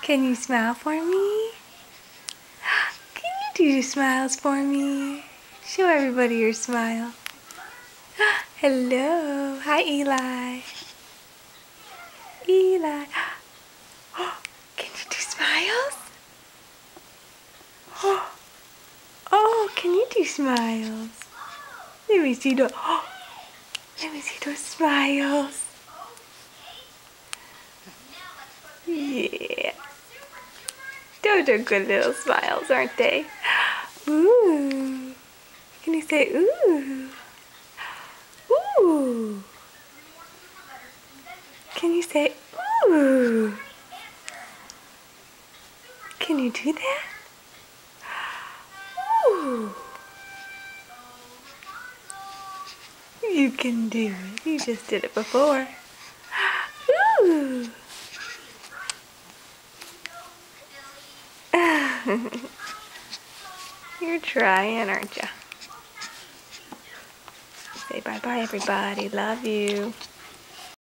Can you smile for me? Can you do your smiles for me? Show everybody your smile. Hello. Hi, Eli. Eli. Can you do smiles? Oh, can you do smiles? Let me see those. Let me see those smiles. Yeah. Those are good little smiles, aren't they? Ooh. Can you say ooh? Ooh. Can you say ooh? Can you do that? Ooh. You can do it. You just did it before. Ooh. You're trying, aren't you? Say bye-bye, everybody. Love you.